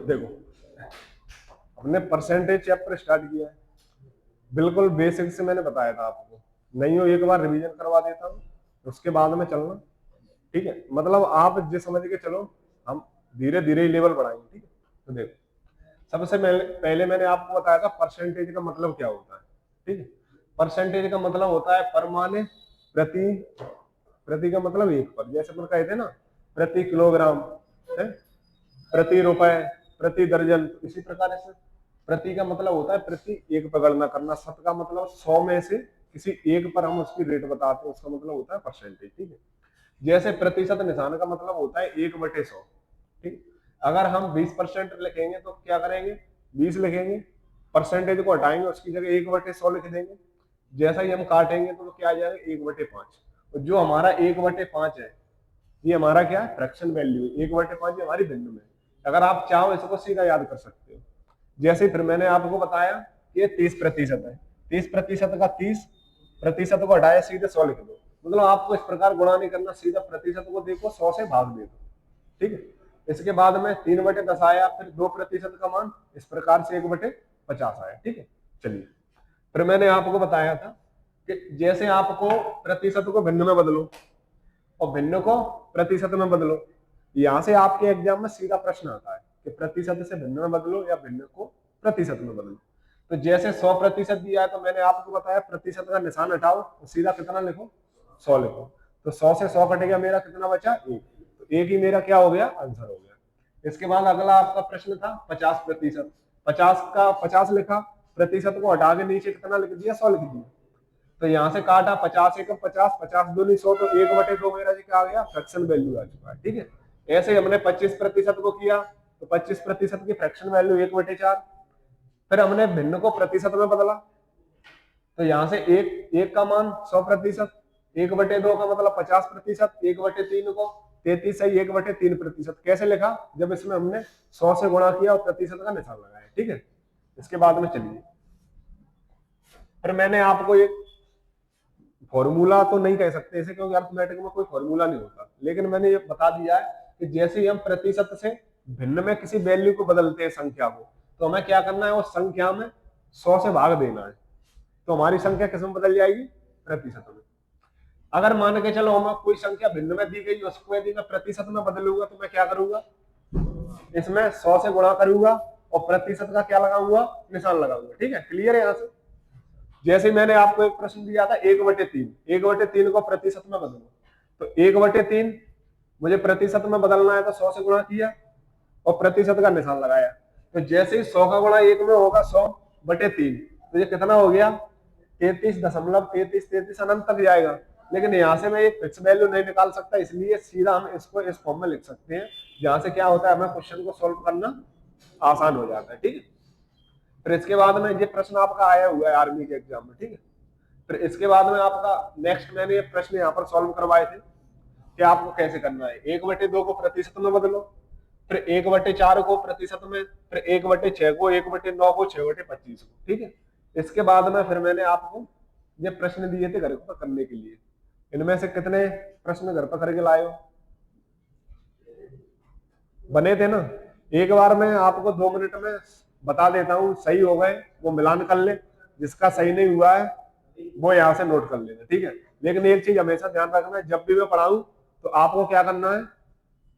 देखो हमने percentage chapter start किया है, बिल्कुल बेसिक से मैंने बताया था आपको, नहीं हो एक बार रिवीजन करवा देता हूँ, उसके बाद में चलना, ठीक है। मतलब आप जिस समझ के चलो, हम धीरे धीरे लेवल बढ़ाएंगे, ठीक है। तो देखो सबसे पहले मैंने आपको बताया था परसेंटेज का मतलब क्या होता है, ठीक है। परसेंटेज का मतलब होता है परमाने प्रति, प्रति का मतलब एक पर, जैसे अपन कहते हैं ना प्रति किलोग्राम है, प्रति रुपए, प्रति दर्जन, इसी प्रकार से प्रति का मतलब होता है प्रति एक पर गणना करना। शत का मतलब 100 में से किसी एक पर हम उसकी रेट बताते हैं, उसका मतलब होता है परसेंटेज, ठीक है। जैसे प्रतिशत निशान का मतलब होता है 1/100, ठीक। अगर हम 20% लिखेंगे तो क्या करेंगे, 20 लिखेंगे, परसेंटेज को हटाएंगे, उसकी जगह 1/100 लिख देंगे। जैसा ही हम काटेंगे तो क्या आ जाएगा 1/5। तो जो हमारा 1/5 है ये हमारा क्या है, फ्रैक्शन वैल्यू है। 1/5 हमारी भिन्न में, अगर आप चाहो इसको सीधा याद कर सकते हो। जैसे फिर मैंने आपको बताया कि ये 30% है, 30% का 30% को हटाया सीधे 100 लिख दो। मतलब आपको इस प्रकार गुणा नहीं करना, सीधा प्रतिशत को देखो 100 से भाग दे दो, ठीक है। इसके बाद में 3/10 आया, फिर 2% का मान, इस प्रकार से 1/50 आया, ठीक है। चलिए फिर मैंने आपको बताया था कि जैसे आपको प्रतिशत को भिन्न में बदलो और भिन्न को प्रतिशत में बदलो, यहां से आपके एग्जाम में सीधा प्रश्न आता है कि प्रतिशत से भिन्न में बदलो या भिन्न को प्रतिशत में बदलो। तो जैसे 100% दिया है तो मैंने आपको बताया प्रतिशत का निशान हटाओ और सीधा कितना लिखो, 100 लिखो। तो 100 से 100 कटेगा, मेरा कितना बचा, एक। तो एक ही मेरा क्या हो गया, आंसर हो गया। इसके बाद अगला आपका प्रश्न था 50%। 50 का 50 लिखा, प्रतिशत को हटा के नीचे कितना लिख दिया, 100 लिख दिया। तो यहाँ से काटा 50 एकम 50, 50 दूनी 100, तो 1/2 मेरा जी क्या आ गया, फ्रैक्शन वैल्यू आ चुका है, ठीक है। ऐसे ही हमने 25% को किया तो 25% की फ्रैक्शन वैल्यू 1/4। फिर हमने भिन्न को प्रतिशत में बदला, तो यहाँ से एक का मान 100%, 1/2 का मतलब 50%, 1/3 को 33 सही 1/3%। कैसे लिखा, जब इसमें हमने 100 से गुणा किया और प्रतिशत का निशान लगाया, ठीक है। इसके बाद में चलिए फिर मैंने आपको एक फॉर्मूला तो नहीं कह सकते इसे, क्योंकि अर्थमेटिक में कोई फॉर्मूला नहीं होता, लेकिन मैंने ये बता दिया है कि जैसे ही हम प्रतिशत से भिन्न में किसी वैल्यू को बदलते हैं संख्या को, तो हमें क्या करना है, उस संख्या में 100 से भाग देना है, तो हमारी संख्या किस में बदल जाएगी, प्रतिशत में। अगर मान के चलो हमें कोई संख्या भिन्न में दी गई, उसको यदि मैं प्रतिशत में बदलूंगा तो मैं क्या करूंगा, इसमें 100 से गुणा करूंगा और प्रतिशत का क्या लगाऊंगा, निशान लगाऊंगा, ठीक है। क्लियर है यहाँ से। जैसे मैंने आपको एक प्रश्न दिया था 1/3, 1/3 को प्रतिशत में बदलो, तो 1/3 मुझे प्रतिशत में बदलना है तो 100 से गुणा किया और प्रतिशत का निशान लगाया। तो जैसे ही 100 का गुणा 1 में होगा 100/3, तो ये कितना हो गया, 33.33 अनंत तक जाएगा। लेकिन यहाँ से मैं एक फिक्स वैल्यू नहीं निकाल सकता, इसलिए सीधा हम इसको इस फॉर्म में लिख सकते हैं, जहां से क्या होता है, हमें क्वेश्चन को सोल्व करना आसान हो जाता है, ठीक है। फिर इसके बाद में ये प्रश्न आपका आया हुआ है आर्मी के एग्जाम में, ठीक है। फिर इसके बाद में आपका नेक्स्ट मैंने ये प्रश्न यहाँ पर सॉल्व करवाए थे कि आपको कैसे करना है, 1/2 को प्रतिशत में बदलो, फिर 1/4 को प्रतिशत में, फिर 1/6 को, 1/9 को, 6/25 को, ठीक है। इसके बाद में फिर मैंने आपको ये प्रश्न दिए थे घर पर करने के लिए। इनमें से कितने प्रश्न घर पर करके लाए हो, बने थे ना। एक बार मैं आपको 2 मिनट में बता देता हूँ, सही हो गए वो मिलान कर ले, जिसका सही नहीं हुआ है वो यहाँ से नोट कर लेना, ठीक है। लेकिन एक चीज हमेशा ध्यान रखना है, जब भी मैं पढ़ाऊं तो आपको क्या करना है,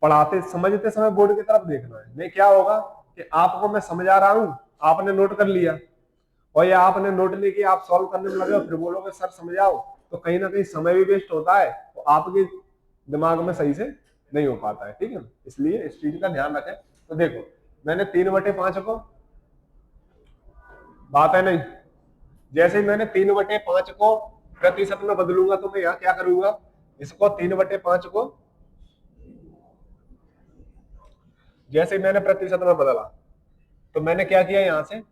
पढ़ाते समझते समय बोर्ड की तरफ देखना है। नहीं क्या होगा कि आपको मैं समझा रहा हूँ, आपने नोट कर लिया, और या आपने नोट नहीं किया, आप सॉल्व करने में लगे और फिर बोलोगे सर समझाओ, तो कहीं ना कहीं समय भी वेस्ट होता है, तो आपके दिमाग में सही से नहीं हो पाता है, ठीक है। इसलिए इस चीज का ध्यान रखें। तो देखो मैंने 3/5 को, बात है नहीं, जैसे ही मैंने 3/5 को प्रतिशत में बदलूंगा तो मैं यहाँ क्या करूंगा, इसको 3/5 को जैसे ही मैंने प्रतिशत में बदला तो मैंने क्या किया, यहां से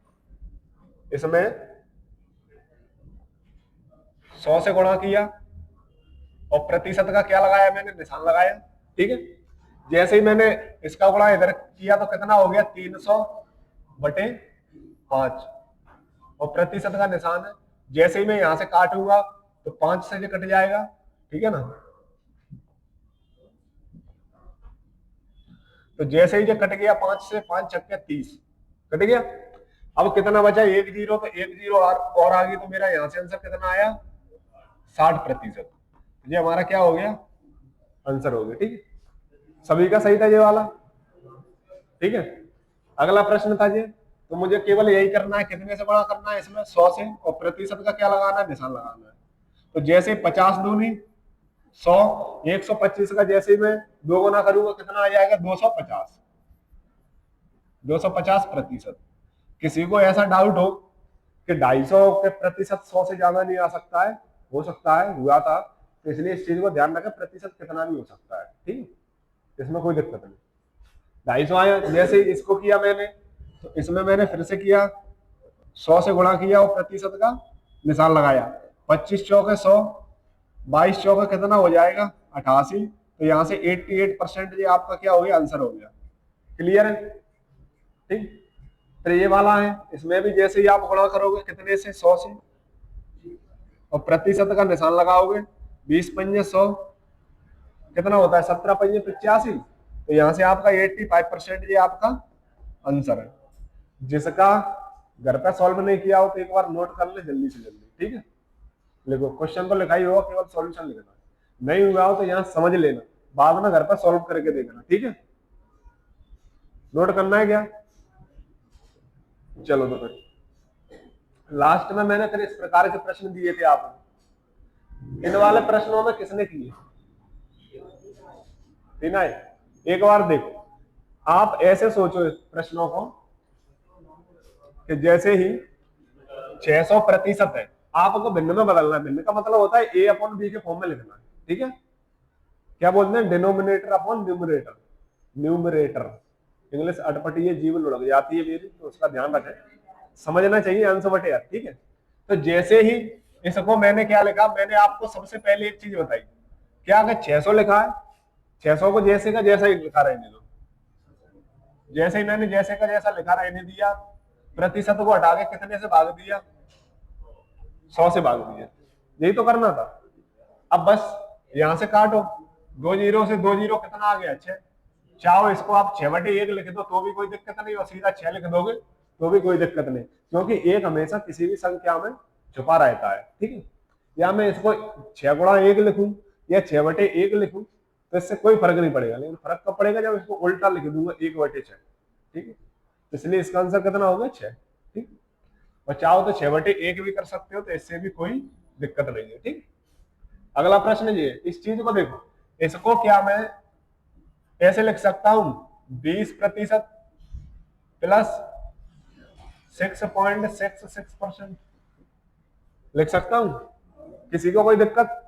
इसमें 100 से गुणा किया और प्रतिशत का क्या लगाया, मैंने निशान लगाया, ठीक है। जैसे ही मैंने इसका गुणा इधर किया तो कितना हो गया, 300/5 और प्रतिशत का निशान है। जैसे ही मैं यहां से काटूंगा तो 5 से जो कट जाएगा, ठीक है ना। तो जैसे ही जो कट गया 5 से 5 छक्के 30 कट गया। अब कितना बचा, 1 जीरो, तो 1 जीरो और आ गई, तो मेरा यहाँ से आंसर कितना आया, 60%। ये हमारा क्या हो गया, आंसर हो गया। ठीक है, सभी का सही था ये वाला। ठीक है, अगला प्रश्न था ये, तो मुझे केवल यही करना है, कितने से बड़ा करना है इसमें, 100 से, और प्रतिशत का क्या लगाना है, निशान लगाना है। तो जैसे 50 दूनी 100, 125 का जैसे ही मैं दो गुना करूंगा कितना आ जाएगा, 250, 250%। किसी को ऐसा डाउट हो कि 250 के प्रतिशत 100 से ज्यादा नहीं आ सकता है, हो सकता है, हुआ था, तो इसलिए इस चीज को ध्यान रखें, प्रतिशत कितना भी हो सकता है। ठीक, इसमें कोई दिक्कत नहीं। 250 आया, जैसे इसको किया मैंने, तो इसमें मैंने फिर से किया, 100 से गुणा किया और प्रतिशत का निशान लगाया। 25 चौके 100, 22 चौके कितना हो जाएगा, 88। तो यहाँ से 88% ये आपका क्या हो गया, आंसर हो गया। क्लियर है। ठीक, तो ये वाला है, इसमें भी जैसे ही आप गुणा करोगे कितने से, 100 से, और प्रतिशत का निशान लगाओगे, 20 पंजे 100, कितना होता है, 17 पंजे 85। तो यहाँ से आपका 85% ये आपका आंसर है। जिसका घर पे सॉल्व नहीं किया हो तो एक बार नोट कर ले जल्दी से जल्दी। ठीक है, लिखो, क्वेश्चन तो लिखा ही होगा, केवल सॉल्यूशन लिखना है। नहीं हुआ हो तो यहाँ समझ लेना, बाद में घर पर सॉल्व करके देखना। ठीक है, नोट करना है क्या, चलो। तो फिर लास्ट में मैंने फिर इस प्रकार के प्रश्न दिए थे आपको। इन वाले प्रश्नों में किसने किए, तीन आए। एक बार देखो, आप ऐसे सोचो इस प्रश्नों को कि जैसे ही 600% है, आपको भिन्न में बदलना है। भिन्न का मतलब होता है ए अपॉन बी के फॉर्म में लिखना है। ठीक है, क्या बोलते हैं, denominator upon numerator. Numerator English अटपटी है, जीव लुढ़क जाती है मेरी, तो उसका ध्यान रखें, समझना चाहिए अंश बटे यार। ठीक है, तो जैसे ही इसको मैंने क्या लिखा, मैंने आपको सबसे पहले एक चीज बताई, क्या अगर 600 लिखा है, 600 को जैसे का जैसा ही लिखा रहने दो। जैसे ही मैंने जैसे का जैसा लिखा रहने दिया, प्रतिशत को हटा के कितने से भाग दिया, 100 से भाग दिया। यही तो करना था। अब बस यहां से काटो, 2 जीरो से 2 जीरो कितना आ गया, 6। चाहो इसको आप 6/1 लिख दो तो भी कोई दिक्कत नहीं, और सीधा 6 लिख दोगे तो भी कोई दिक्कत नहीं, क्योंकि एक हमेशा किसी भी संख्या में छुपा रहता है। ठीक है, या मैं इसको 6 गुणा 1 लिखूं या 6/1 लिखूं, तो इससे कोई फर्क नहीं पड़ेगा, लेकिन फर्क कब पड़ेगा, जब इसको उल्टा लिख दूंगा 1/6। ठीक है, इसलिए इसका आंसर कितना होगा, 6। ठीक, और चाहो तो 6/1 भी कर सकते हो, तो इससे भी कोई दिक्कत नहीं है। ठीक, अगला प्रश्न ये, इस चीज को देखो, इसको क्या मैं ऐसे लिख सकता हूं, 20% प्लस 6.66% लिख सकता हूं, किसी को कोई दिक्कत।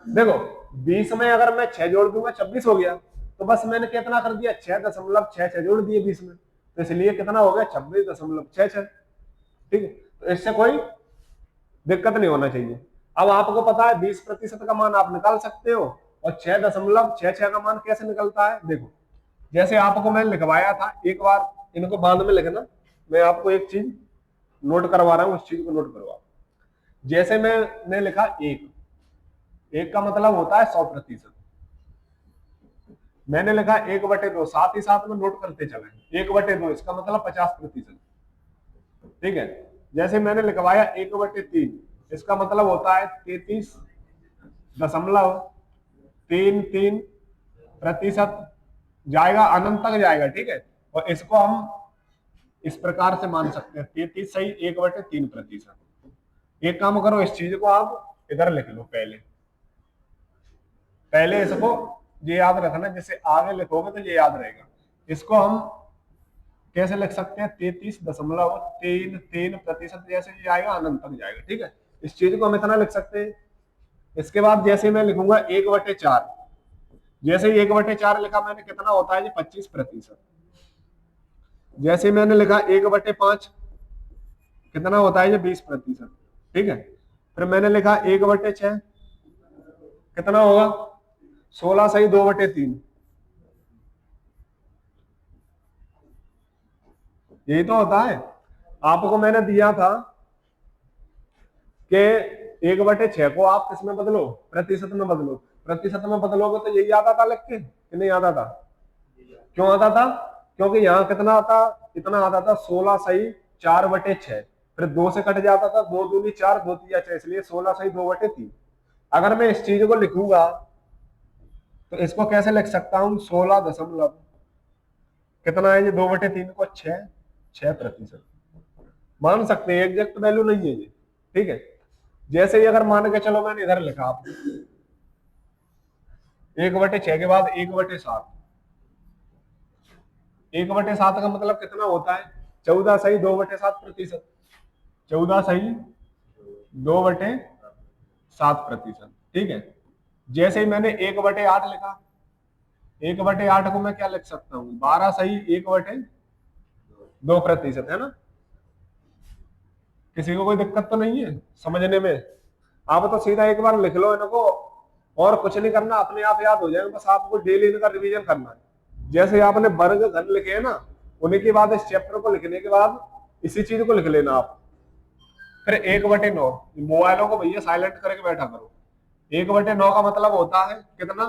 देखो 20 में अगर मैं 6 जोड़ दूंगा 26 हो गया, तो बस मैंने कितना कर दिया, 6.66 जोड़ दिए 20 में, तो इसलिए कितना हो गया, 26.66। ठीक है, तो इससे कोई दिक्कत नहीं होना चाहिए। अब आपको पता है 20% का मान आप निकाल सकते हो, और 6.66 का मान कैसे निकलता है, देखो, जैसे आपको मैंने लिखवाया था, एक बार इनको बाद में लिखना, मैं आपको एक चीज नोट करवा रहा हूं, उस चीज को नोट करवा। जैसे मैंने लिखा 1 का मतलब होता है 100%। मैंने लिखा 1/2, साथ ही साथ में नोट करते चले, 1/2 इसका मतलब 50%। ठीक है, जैसे मैंने लिखवाया 1/3, इसका मतलब होता है 33.33%, जाएगा अनंत तक जाएगा। ठीक है, और इसको हम इस प्रकार से मान सकते हैं, 33 सही 1/3%। एक काम करो, इस चीज को आप इधर लिख लो, पहले इसको ये याद रखना, जैसे आगे लिखोगे तो ये याद रहेगा। इसको हम कैसे लिख सकते हैं, 33.33%, जैसे ये आएगा अनंत तक जाएगा। ठीक है, इस चीज को हम इतना लिख सकते हैं। इसके बाद जैसे मैं लिखूंगा 1/4, जैसे 1/4 लिखा मैंने, कितना होता है जी, 25%। जैसे मैंने लिखा 1/5, कितना होता है ये, 20%। ठीक है, फिर मैंने लिखा 1/6, कितना होगा, 16 सही 2/3। यही तो होता है। आपको मैंने दिया था कि 1/6 को आप किसमें बदलो, प्रतिशत में बदलो। प्रतिशत में बदलोगे तो यही आता था लिख के, कि नहीं आता था, क्यों आता था? क्योंकि यहाँ कितना आता, इतना आता था 16 सही 4/6, फिर 2 से कट जाता था, 2 दूनी 4, 2 तिया 6, इसलिए 16 सही 2/3। अगर मैं इस चीज को लिखूंगा तो इसको कैसे लिख सकता हूँ? 16 दशमलव कितना है ये 2/3 को 6% मान सकते हैं, एग्जैक्ट वैल्यू नहीं है ये, ठीक है। जैसे ही अगर मान के चलो मैंने इधर लिखा आपको 1/6 के बाद 1/7, 1/7 का मतलब कितना होता है? 14 सही 2/7%, 14 सही 2/7%, ठीक है। जैसे ही मैंने 1/8 लिखा, 1/8 को मैं क्या लिख सकता हूँ? 12 सही 1/2%, है ना? किसी को कोई दिक्कत तो नहीं है समझने में? आप तो सीधा एक बार लिख लो इनको, और कुछ नहीं करना, अपने आप याद हो जाएगा, बस आपको डेली इनका रिवीजन करना है। जैसे आपने वर्ग घन लिखे है ना, उन्हीं के बाद इस चैप्टर को लिखने के बाद इसी चीज को लिख लेना आप। फिर 1/9, मोबाइलों को भैया साइलेंट करके बैठा करो। 1/9 का मतलब होता है कितना?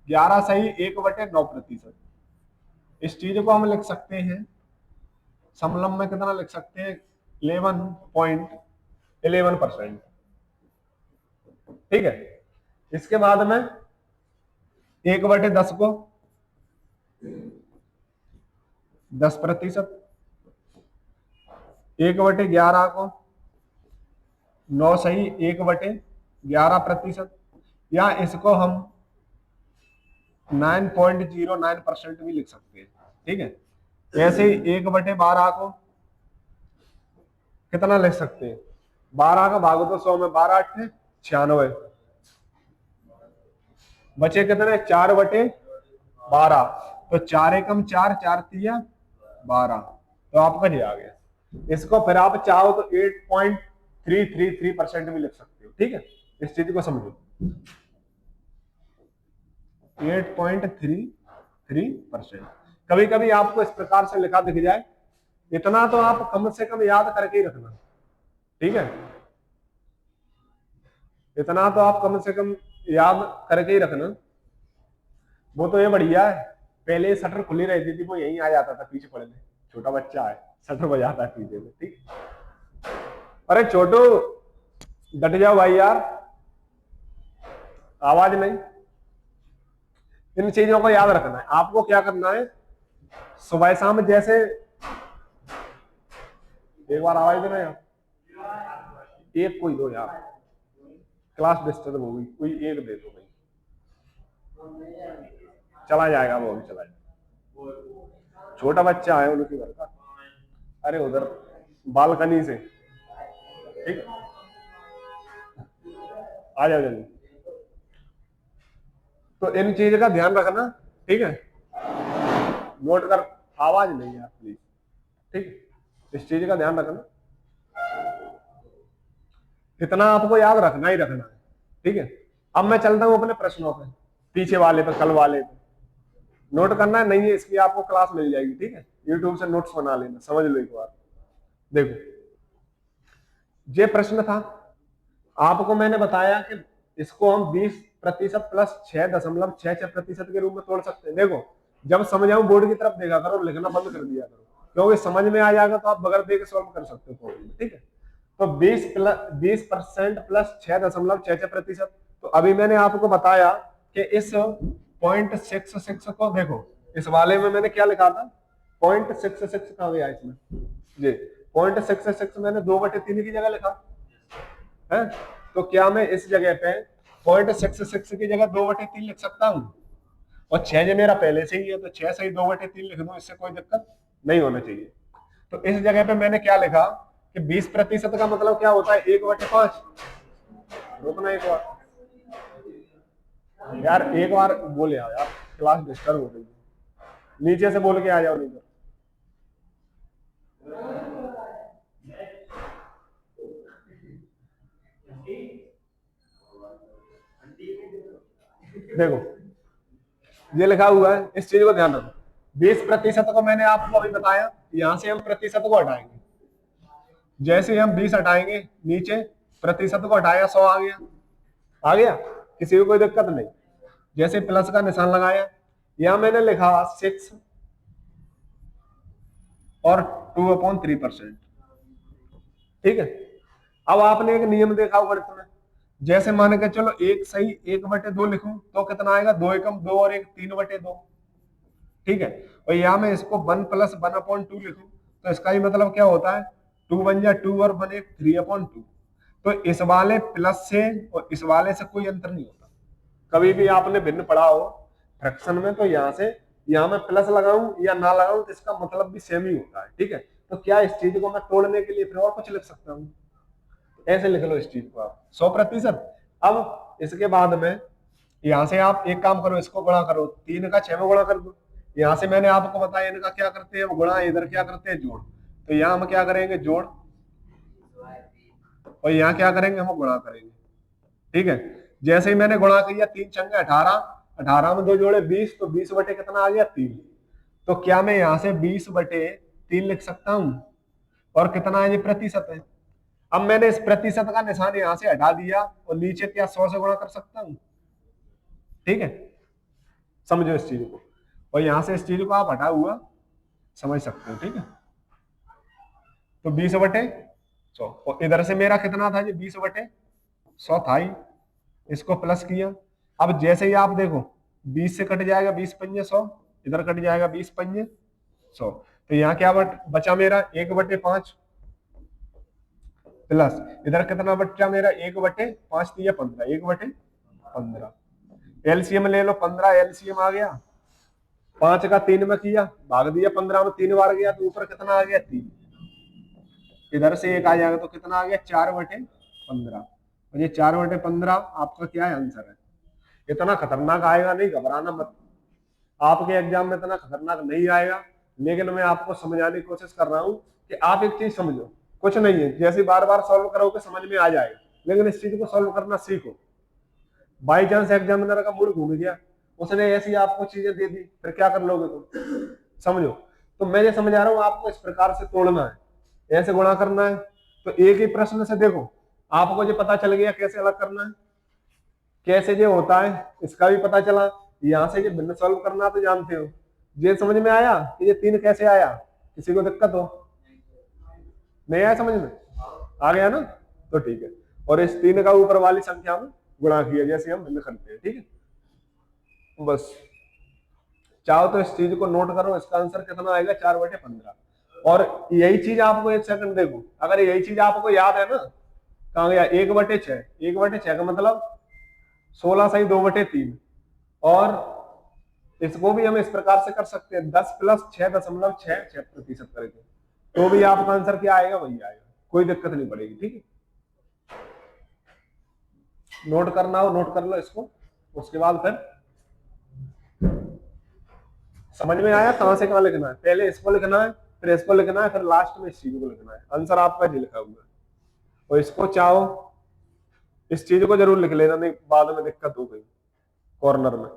11 सही 1/9%। इस चीज को हम लिख सकते हैं समलंब में, कितना लिख सकते हैं? 11.11%, ठीक है। इसके बाद में 1/10 को 10%, 1/11 को 9 सही 1/11%, या इसको हम 9.09% भी लिख सकते हैं, ठीक है। ऐसे ही 1/12 को कितना लिख सकते हैं? 12 का भाग तो 100 में, 12 8 96, बचे कितने? 4/12, तो 4 एकम 4, 4 तिया 12, तो आपका ये आ गया। इसको फिर आप चाहो तो 8.333% भी लिख सकते हो, ठीक है। इस चीज को समझो, 8.33%। कभी कभी आपको इस प्रकार से लिखा दिख जाए, इतना तो आप कम से कम याद करके ही रखना, ठीक है। इतना तो आप कम से कम याद करके ही रखना। वो तो ये बढ़िया है, पहले शटर खुली रहती थी, वो यहीं आ जाता था पीछे पड़ने, छोटा बच्चा है शटर बजाता है पीछे में, ठीक। अरे छोटू डट जाओ भाई यार, आवाज नहीं। इन चीजों को याद रखना है। आपको क्या करना है, सुबह शाम जैसे, एक बार आवाज देना यार, एक कोई दो यार, क्लास डिस्टर्ब होगी, कोई एक दे दो भाई, चला जाएगा वो भी चला जाएगा, छोटा बच्चा है उनके घर का। अरे उधर बालकनी से, ठीक, आ जाओ जल्दी। तो इन चीज का ध्यान रखना, ठीक है। नोट कर, आवाज नहीं है प्लीज, ठीक, इस चीज का ध्यान रखना। इतना आपको याद रखना ही रखना है, ठीक है। अब मैं चलता हूं अपने प्रश्नों पे, पीछे वाले पे, कल वाले पे। नोट करना है नहीं है, इसकी आपको क्लास मिल जाएगी, ठीक है। यूट्यूब से नोट्स बना लेना, समझ लो एक बार। देखो ये प्रश्न था, आपको मैंने बताया कि इसको हम 20% प्लस 6.66% के रूप में तोड़ सकते हैं। देखो जब समझाऊं बोर्ड की तरफ देखा करो, लिखना बंद कर दिया करो, क्योंकि समझ में आ जाएगा तो आप बगैर देख के सॉल्व कर सकते हो प्रॉब्लम, ठीक है। तो 20% प्लस 6.66%। तो अभी मैंने आपको बताया कि इस 0.66 को देखो, इस वाले में मैंने क्या लिखा था? 0.66 कहा गया इसमें जी, 0.66 मैंने 2/3 की जगह लिखा है। तो क्या मैं इस जगह पे 0.66 की जगह 2/3 लिख सकता हूँ? और 6 जो मेरा पहले से ही है, तो 6 सही 2/3 लिख दूं, इससे कोई दिक्कत नहीं होना चाहिए। तो इस जगह पे मैंने क्या लिखा कि 20% का मतलब क्या होता है? 1/5। रोकना एक बार यार, एक बार बोले आओ यार, क्लास डिस्टर्ब हो रही है, नीचे से बोल के आ जाओ नीचे। देखो ये लिखा हुआ है, इस चीज को ध्यान रखो। 20% को मैंने आपको अभी बताया, यहां से हम प्रतिशत को हटाएंगे, जैसे हम 20 हटाएंगे नीचे प्रतिशत को हटाया 100 आ गया, आ गया, किसी को कोई दिक्कत नहीं। जैसे प्लस का निशान लगाया, यहां मैंने लिखा 6 और 2/3%। ठीक है। अब आपने एक नियम देखा होगा गणित में, जैसे मान के चलो एक सही 1/2 लिखूं तो कितना आएगा, 2 एकम 2 और 1 3/2। ठीक है। और यहाँ मैं इसको 1 + 1/2 लिखूं तो इसका ही मतलब क्या होता है, 2 1 जा 2 और 1 1 3/2। तो इस वाले प्लस से और इस वाले से कोई अंतर नहीं होता। कभी भी आपने भिन्न पढ़ा हो फ्रैक्शन में, तो यहाँ से यहाँ मैं प्लस लगाऊं या ना लगाऊं तो इसका मतलब भी सेम ही होता है। ठीक है। तो क्या इस चीज को मैं तोड़ने के लिए फिर और कुछ लिख सकता हूँ, ऐसे लिख लो इस चीज को आप 100%। अब इसके बाद में यहाँ से आप एक काम करो, इसको गुणा करो, 3 का 6 में गुणा कर दो। यहाँ से मैंने आपको बताया इनका क्या करते हैं गुणा, इधर क्या करते हैं जोड़। तो यहाँ हम क्या करेंगे जोड़, और यहाँ क्या करेंगे हम गुणा करेंगे। ठीक है। जैसे ही मैंने गुणा किया 3 छंगे 18, 18 में 2 जोड़े 20, तो 20 बटे कितना आ गया 3। तो क्या मैं यहाँ से 20/3 लिख सकता हूँ, और कितना है ये प्रतिशत है। अब मैंने इस प्रतिशत का निशान यहाँ से हटा दिया और नीचे क्या 100 से गुणा कर सकता हूँ। ठीक है, समझो इस चीज को, और यहां से इस चीज को आप हटा हुआ समझ सकते हो। ठीक है। तो 20/100, और इधर से मेरा कितना था, ये 20/100 था ही, इसको प्लस किया। अब जैसे ही आप देखो 20 से कट जाएगा 20×5 = 100, इधर कट जाएगा 20×5 = 100। तो यहाँ क्या बचा मेरा 1/5 प्लस इधर कितना बचा मेरा 1/5 दिया 15, 1/15। एलसीएम ले लो, 15 एलसीएम आ गया, 5 का 3 में किया भाग दिया, 15 में 3 बार गया तो ऊपर कितना आ गया 3। इधर से 1 आ जाएगा तो कितना आ गया 4/15। और ये 4/15 आपका क्या है आंसर है। इतना खतरनाक आएगा नहीं, घबराना मत, आपके एग्जाम में इतना खतरनाक नहीं आएगा। लेकिन मैं आपको समझाने की कोशिश कर रहा हूँ कि आप एक चीज समझो, कुछ नहीं है, जैसे बार बार सॉल्व करोगे समझ में आ जाएगा, लेकिन इस चीज को सॉल्व करना सीखो। बाई चांस एग्जामिनर का मूड घूम गया, उसने ऐसी आपको चीजें दे दी, फिर क्या कर लोगे तुम, समझो। तो मैं ये समझा रहा हूँ आपको इस प्रकार से तोड़ना है, ऐसे गुणा करना है। तो एक ही प्रश्न से देखो आपको जो पता चल गया कैसे अलग करना है, कैसे जो होता है इसका भी पता चला। यहाँ से जो भिन्न सॉल्व करना तो जानते हो। ये समझ में आया कि ये 3 कैसे आया, किसी को दिक्कत हो, नहीं आया समझ में, आ गया ना, तो ठीक है। और इस 3 का ऊपर वाली संख्या में गुणा किया जैसे हम भिन्न करते हैं। ठीक है, बस चाहो तो इस चीज को नोट करो, इसका आंसर कितना आएगा 4/15। और यही चीज आपको एक सेकंड देखो, अगर यही चीज आपको याद है ना, कहाँ गया 1/6, 1/6 का मतलब 16 सही 2/3। और इसको भी हम इस प्रकार से कर सकते हैं 10 + 6.66% करके, तो भी आपका आंसर क्या आएगा वही आएगा, कोई दिक्कत नहीं पड़ेगी। ठीक है, नोट करना हो नोट कर लो इसको, उसके बाद फिर समझ में आया कहां से कहां लिखना है, पहले इसको लिखना है फिर इसको लिखना है फिर लास्ट में इस चीज को लिखना है, आंसर आपका जी लिखा हुआ है। और इसको चाहो इस चीज को जरूर लिख लेना, नहीं बाद में दिक्कत हो गई कॉर्नर में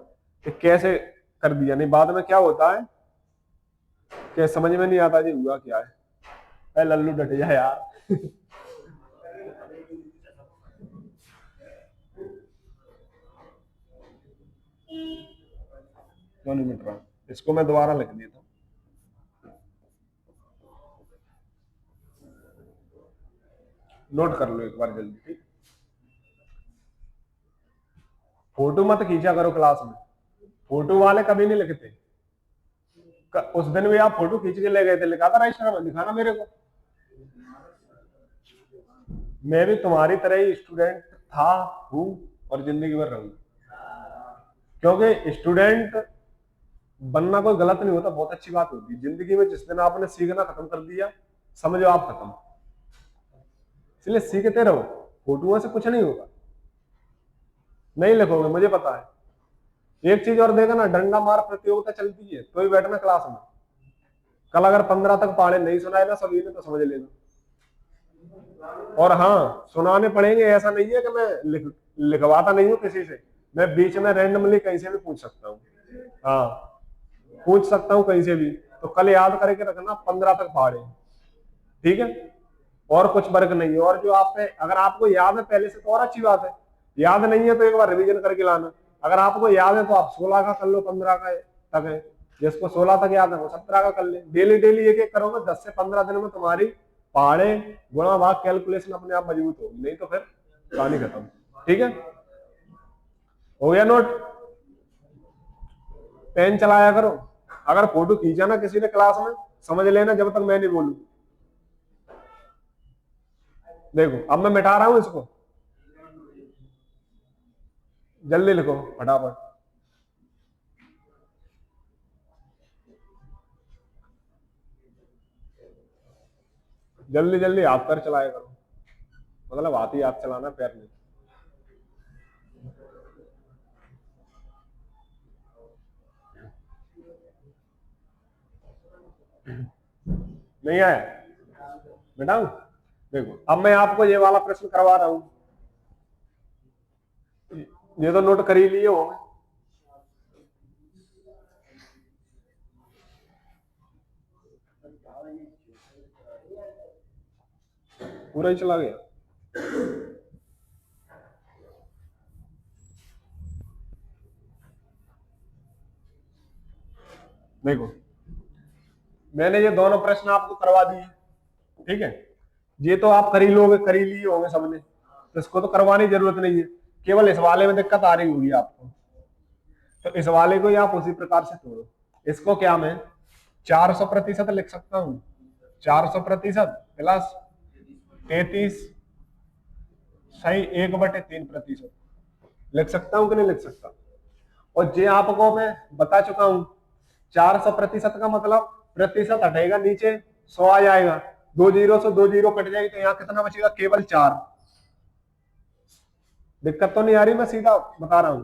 कि कैसे कर दिया, नहीं बाद में क्या होता है कि समझ में नहीं आता जी हुआ क्या है। अरे लल्लू डट जा यार। 2 मिनट रहा, इसको मैं दोबारा लिख देता हूँ। नोट कर लो एक बार जल्दी। ठीक, फोटो मत खींचा करो क्लास में, फोटो वाले कभी नहीं लिखते। उस दिन भी आप फोटो खींच के ले गए थे, लिखा था रजिस्टर में, दिखाना मेरे को। मैं भी तुम्हारी तरह ही स्टूडेंट था, हूँ और जिंदगी भर रहूंगा, क्योंकि स्टूडेंट बनना कोई गलत नहीं होता, बहुत अच्छी बात होती है जिंदगी में। जिस दिन आपने सीखना खत्म कर दिया समझो आप खत्म, इसलिए सीखते रहो, फोटुओं से कुछ नहीं होगा। नहीं लिखोगे मुझे पता है। एक चीज और देखा ना, डंडा मार प्रतियोगिता चलती है तो ही बैठना क्लास में। कल अगर 15 तक पढ़े नहीं सुनाए ना सभी ने तो समझ लेना। और हाँ सुनाने पड़ेंगे, ऐसा नहीं है कि मैं लिखवाता नहीं हूँ किसी से, मैं बीच में रैंडमली कहीं से भी पूछ सकता हूँ। हाँ पूछ सकता हूँ कहीं से भी, तो कल याद करके रखना 15 तक पढ़े। ठीक है, और कुछ वर्क नहीं है। और जो आप पे अगर आपको याद है पहले से तो और अच्छी बात है, याद नहीं है तो एक बार रिवीजन करके लाना। अगर आपको याद है तो आप 16 का कर लो, 15 का तक है, जिसको 16 तक याद है वो 17 का कर ले। डेली डेली एक एक करोगे 10 से 15 दिन में तुम्हारी पहाड़े गुणा भाग कैलकुलेशन अपने आप मजबूत होगी, नहीं तो फिर कहानी खत्म। ठीक है, हो गया नोट। पेन चलाया करो, अगर फोटो खींचा ना किसी ने क्लास में समझ लेना जब तक मैं नहीं बोलूं। देखो अब मैं मिटा रहा हूं इसको, जल्दी लिखो फटाफट। जल्दी जल्दी हाथ पैर चलाया करो, मतलब हाथ ही हाथ चलाना, पैर नहीं। नहीं आया बेटाऊ? देखो अब मैं आपको ये वाला प्रश्न करवा रहा हूं, ये तो नोट कर ही लिए होंगे। पूरा ही चला गया। देखो मैंने ये दोनों प्रश्न आपको करवा दिए, ठीक है, ये तो आप कर ही लोगे, कर ही लिए होंगे सबने, तो इसको तो करवाने की जरूरत नहीं है। केवल इस वाले में दिक्कत आ रही होगी आपको, तो इस वाले को ही आप उसी प्रकार से तोड़ो। इसको क्या मैं 400% लिख सकता हूं, 400% प्लस 33 सही 1/3% लिख सकता हूं कि नहीं लिख सकता? और जे आपको मैं बता चुका हूं 400% का मतलब प्रतिशत हटेगा नीचे 100 आ जाएगा, 2 जीरो से 2 जीरो कट जाएगी, तो यहाँ कितना बचेगा? केवल 4। दिक्कत तो नहीं आ रही? मैं सीधा बता रहा हूं,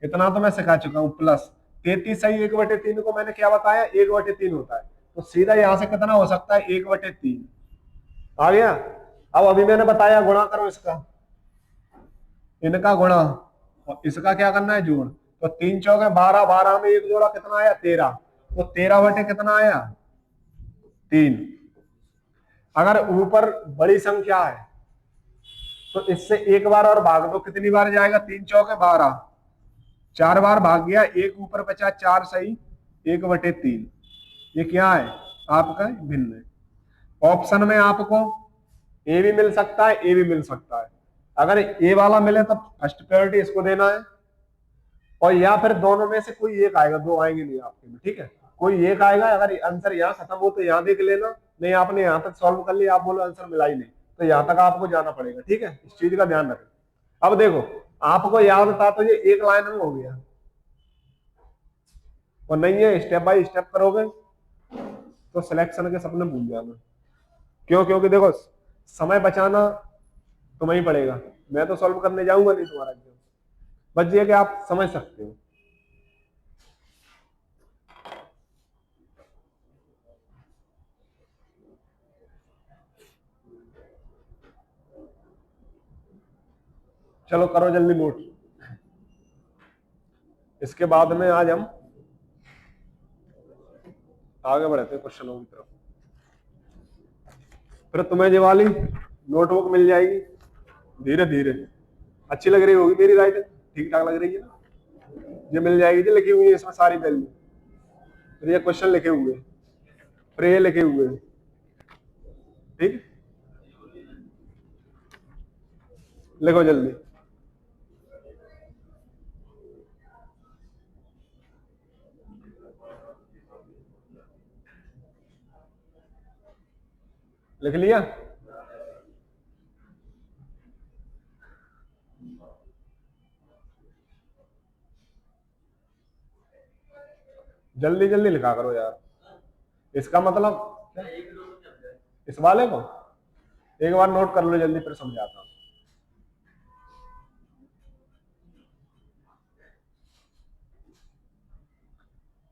इतना तो मैं सिखा चुका हूं। प्लस 33 सही 1/3 को मैंने क्या बताया? 1/3 होता है, तो सीधा यहां से कितना हो सकता है? 1/3 आ गया। अब अभी मैंने बताया गुणा करो इसका, इनका गुणा, और इसका क्या करना है? जोड़। तो 3 चौके 12, 12 में एक जोड़ा कितना आया? 13, तो 13 कितना आया? 3। अगर ऊपर बड़ी संख्या है तो इससे एक बार और भाग दो, कितनी बार जाएगा? 3 चौके 12, 4 बार भाग गया, एक ऊपर बचा 4 सही 1/3। ये क्या है? आपका भिन्न। ऑप्शन में आपको ए भी मिल सकता है, ए भी मिल सकता है। अगर ए वाला मिले तो फर्स्ट प्रायोरिटी इसको देना है, और या फिर दोनों में से कोई एक आएगा, दो आएंगे नहीं आपके में, ठीक है, कोई एक आएगा। अगर आंसर यहाँ खत्म हो तो यहाँ देख लेना, नहीं आपने यहाँ तक सॉल्व कर लिया, आप बोलो आंसर मिला ही नहीं, तो यहाँ तक आपको जाना पड़ेगा, ठीक है, इस चीज का ध्यान रखें। अब देखो आपको याद था तो ये एक लाइन में हो गया, और नहीं है स्टेप बाय स्टेप करोगे तो सिलेक्शन के सपने भूल जाना। क्यों? क्योंकि देखो समय बचाना तुम्हें ही पड़ेगा, मैं तो सॉल्व करने जाऊंगा नहीं तुम्हारा एग्जाम, बस ये कि आप समझ सकते हो। चलो करो जल्दी नोट, इसके बाद में आज हम आगे बढ़ते हैं क्वेश्चनों की तरफ। फिर तुम्हें ये वाली नोटबुक मिल जाएगी धीरे धीरे। अच्छी लग रही होगी मेरी राइटिंग? ठीक ठाक लग रही है ना? ये मिल जाएगी, जो लिखी हुई है इसमें सारी वैल्यू, फिर ये क्वेश्चन लिखे हुए, फिर ये लिखे हुए, ठीक, लिखो जल्दी। लिख लिया? जल्दी जल्दी लिखा करो यार, इसका मतलब इस वाले को एक बार नोट कर लो जल्दी, फिर समझाता हूं।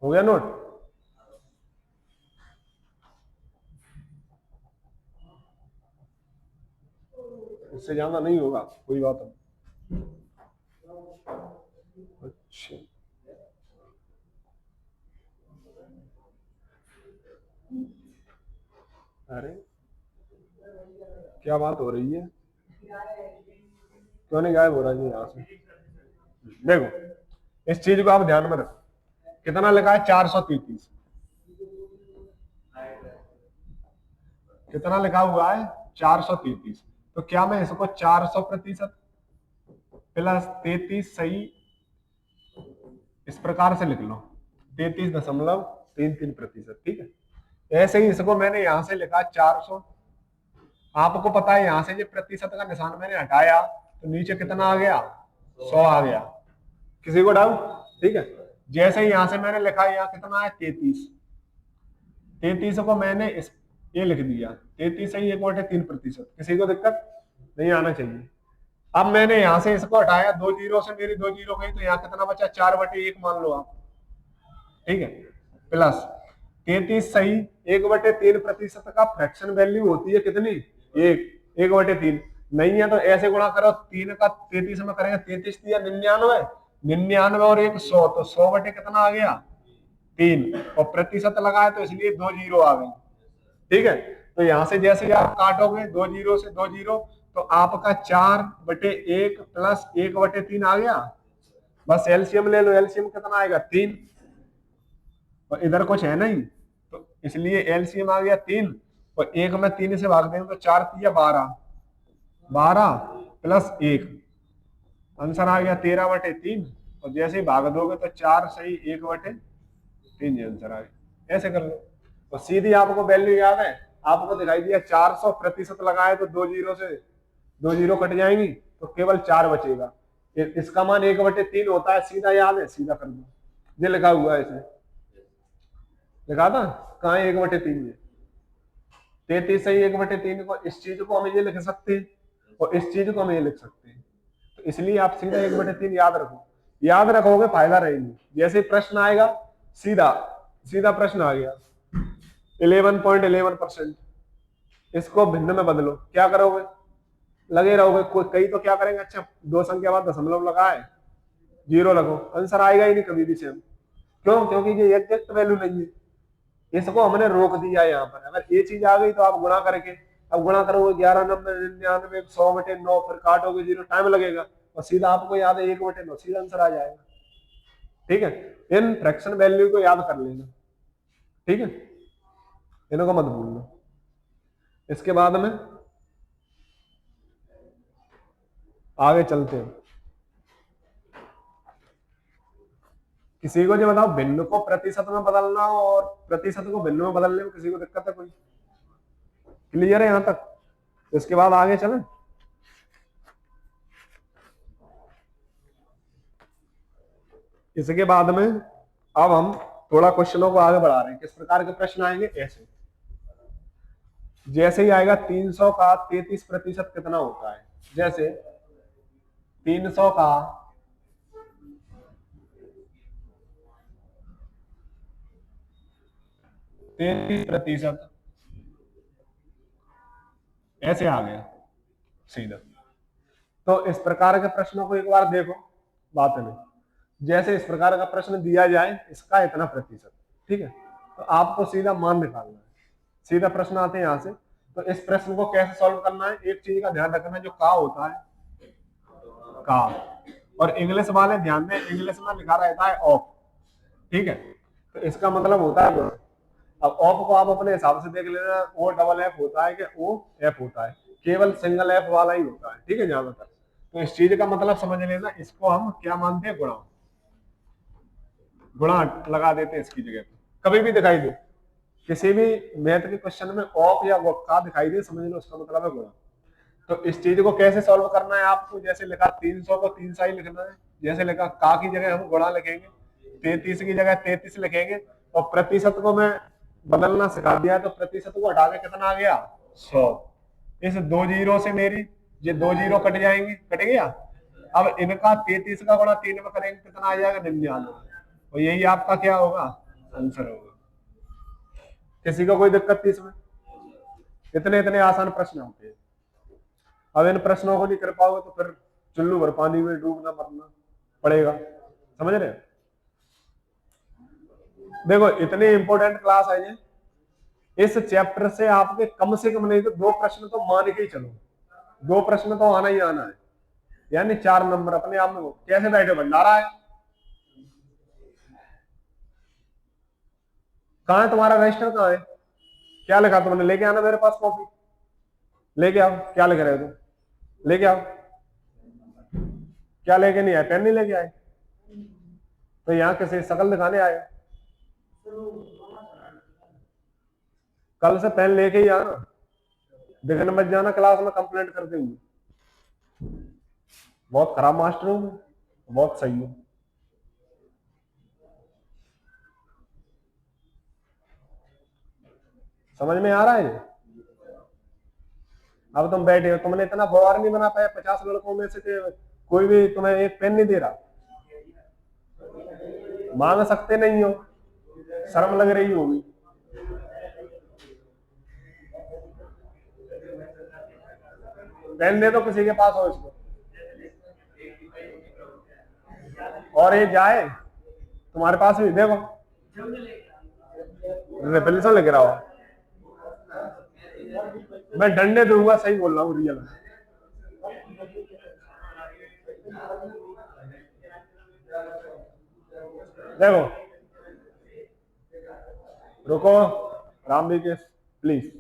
हो गया नोट? इससे ज्यादा नहीं होगा, कोई बात नहीं। अच्छा अरे क्या बात हो रही है? क्यों नहीं गायब हो रहा है यहाँ से? देखो इस चीज को आप ध्यान में रखो कितना लिखा है 433, कितना लिखा हुआ है 433। तो क्या मैं इसको 400% प्लस 33 सही इस प्रकार से लिख लो, 33.33%, ठीक है। ऐसे ही इसको मैंने यहां से लिखा 400, आपको पता है यहां से जो प्रतिशत का निशान मैंने हटाया तो नीचे कितना आ गया 100 आ गया। किसी को डाउट? ठीक है। जैसे ही यहां से मैंने लिखा यहाँ कितना है 33, 33 को मैंने इस ये लिख दिया 33 सही 1/3%। किसी को दिक्कत नहीं आना चाहिए। अब मैंने यहां से इसको हटाया, 2 जीरो से मेरी 2 जीरो गई तो यहाँ कितना बचा 4/1 मान लो आप, ठीक है। प्लस 33 सही 1/3% का फ्रैक्शन वैल्यू होती है कितनी, 1/3 नहीं है तो ऐसे गुणा करो, 3 का 33 में करेंगे 33 या 99, 99 और 100 तो 100 बटे कितना आ गया 3, और प्रतिशत लगाए तो इसलिए 2 जीरो आ गई, ठीक है। तो यहां से जैसे आप काटोगे 2 जीरो से 2 जीरो तो आपका 4/1 प्लस 1/3 आ गया। बस एलसीएम ले लो, एलसीएम कितना आएगा 3, और इधर कुछ है नहीं तो इसलिए एलसीएम आ गया 3, और 1 में 3 से भाग देंगे तो 4 3 12, 12 प्लस 1, आंसर आ गया 13/3, और जैसे ही भाग दोगे तो 4 सही 1/3 आंसर आ गया। ऐसे कर लो तो सीधी आपको वैल्यू याद है, आपको दिखाई दिया 400% लगाए तो 2 जीरो से 2 जीरो कट जाएंगी तो केवल 4 बचेगा। इसका मान 1/3 होता है, सीधा याद है, सीधा कर दो। ये लिखा हुआ है, इसे लिखा था कहा 1/3 में 33 सही 1/3 को, इस चीज को हम ये लिख सकते हैं और इस चीज को हम ये लिख सकते हैं। तो इसलिए आप सीधा 1/3 याद रखो, याद रखोगे फायदा रहेगी। जैसे प्रश्न आएगा सीधा सीधा प्रश्न आ गया 11.11%, इसको भिन्न में बदलो, क्या करोगे, लगे रहोगे। कई तो क्या करेंगे, अच्छा 2 संख्या बाद दशमलव लगाए 0 लगो, आंसर आएगा ही नहीं कभी भी सेम। क्यों? क्योंकि ये एग्जैक्ट वैल्यू नहीं है, इसको हमने रोक दिया यहाँ पर। अगर ये चीज आ गई तो आप गुणा करके, अब गुणा करोगे 11 90 99 100/9, फिर काटोगे 0, टाइम लगेगा, और सीधा आपको याद है 1/9, सीधा आंसर आ जाएगा, ठीक है। इन फ्रैक्शन वैल्यू को याद कर लेना, ठीक है, इनको मत भूलना। इसके बाद में आगे चलते हैं। किसी को जो बताओ भिन्न को प्रतिशत में बदलना और प्रतिशत को भिन्न में बदलने में किसी को दिक्कत है कोई? क्लियर है यहां तक? तो इसके बाद आगे चलें। इसके बाद में अब हम थोड़ा क्वेश्चनों को आगे बढ़ा रहे हैं। किस प्रकार के प्रश्न आएंगे? ऐसे जैसे ही आएगा 300 का 33% कितना होता है, जैसे 300 का 33% ऐसे आ गया सीधा। तो इस प्रकार के प्रश्नों को एक बार देखो, बात नहीं, जैसे इस प्रकार का प्रश्न दिया जाए इसका इतना प्रतिशत, ठीक है, तो आपको सीधा मान निकालना है। सीधा प्रश्न आते हैं यहां से, तो इस प्रश्न को कैसे सॉल्व करना है, एक चीज का ध्यान रखना, जो का होता है का, और इंग्लिश वाले ध्यान दें, इंग्लिश में लिखा रहता है ऑफ, ठीक है, तो इसका मतलब होता है। अब ऑफ को आप अपने हिसाब से देख लेना, ओ डबल एफ होता है कि ओ एफ होता है, केवल सिंगल एफ वाला ही होता है, ठीक है, ज्यादातर। तो इस चीज का मतलब समझ लेना, इसको हम क्या मानते हैं, गुणा, गुणा लगा देते हैं इसकी जगह पर। कभी भी दिखाई दे किसी भी मैथ के क्वेश्चन में ऑफ या का दिखाई दे, समझ लो उसका मतलब है गुणा। तो इस चीज को कैसे सॉल्व करना है आपको, जैसे लिखा 300 को 3 सा ही लिखना है, जैसे लिखा का की जगह हम गुणा लिखेंगे, 33 की जगह 33 लिखेंगे, और प्रतिशत को मैं बदलना सिखा दिया, तो प्रतिशत को हटा के कितना आ गया 100। इस 2 जीरो से मेरी ये 2 जीरो कट जाएंगे, कट गया। अब इनका 33 का गुणा 3 में करेंगे कितना आ जाएगा 99, और यही आपका क्या होगा आंसर होगा। किसी को कोई दिक्कत थी इसमें? इतने इतने आसान प्रश्न होते हैं। अब इन प्रश्नों को नहीं कर पाओगे तो फिर चुल्लू भर पानी में डूबना मरना पड़ेगा, समझ रहे? देखो इतनी इंपॉर्टेंट क्लास है ये, इस चैप्टर से आपके कम से कम नहीं तो 2 प्रश्न तो मान के ही चलो, 2 प्रश्न तो आना ही आना है, यानी 4 नंबर अपने आप में। कैसे बैठे, भंडारा है, कहाँ है तुम्हारा रजिस्टर, कहाँ है? क्या लिखा तुमने? लेके आना मेरे पास कॉपी, लेके आओ। क्या लिख रहे हो तुम? लेके आओ। क्या लेके नहीं आए? पेन नहीं लेके आए? तो यहाँ किसी शकल दिखाने आए? कल से पेन लेके ही आना, दिखने मत जाना क्लास में कंप्लेंट करते हुए। बहुत खराब मास्टर हूँ मैं, बहुत सही हूँ। समझ में आ रहा है? अब तुम बैठे हो, तुमने इतना बोर नहीं बना पाया 50 लड़कों में से कि कोई भी तुम्हें एक पेन नहीं दे रहा? मांग सकते नहीं हो, शर्म लग रही होगी। पेन दे दो किसी के पास हो इसको। और ये जाए तुम्हारे पास भी, देखो रिपल्सन लग रहा हो। मैं डंडे दूंगा, सही बोल रहा हूँ, रियल में। देखो रुको, राम जी के प्लीज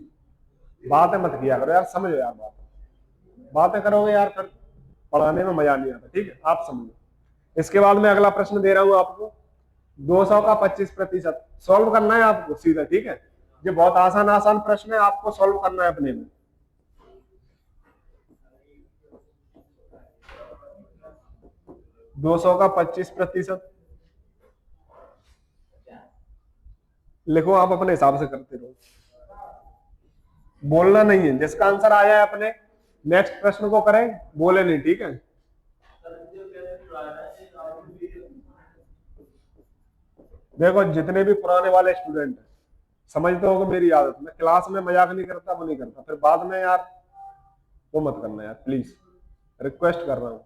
बातें मत किया करो यार, समझो यार, बातें करोगे यार फिर पढ़ाने में मजा नहीं आता। ठीक है, आप समझो। इसके बाद मैं अगला प्रश्न दे रहा हूं आपको। 200 का 25% सॉल्व करना है आपको सीधा। ठीक है, ये बहुत आसान आसान प्रश्न है, आपको सॉल्व करना है अपने में। दो सौ का 25% लिखो, आप अपने हिसाब से करते रहो, बोलना नहीं है। जिसका आंसर आया है अपने नेक्स्ट प्रश्न को करें, बोले नहीं। ठीक है, देखो जितने भी पुराने वाले स्टूडेंट हैं, समझते हो मेरी आदत, मैं क्लास में मजाक नहीं करता, वो नहीं करता, फिर बाद में यार वो मत करना यार, प्लीज रिक्वेस्ट कर रहा हूं।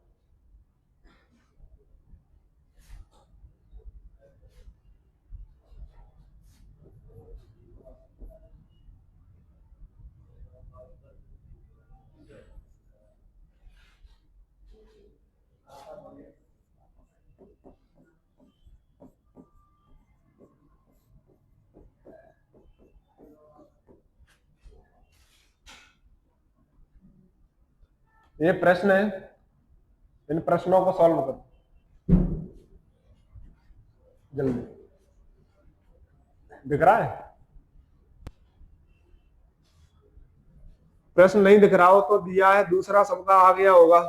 ये प्रश्न है, इन प्रश्नों को सॉल्व करो जल्दी। दिख रहा है? प्रश्न नहीं दिख रहा हो तो दिया है दूसरा, सबका आ गया होगा।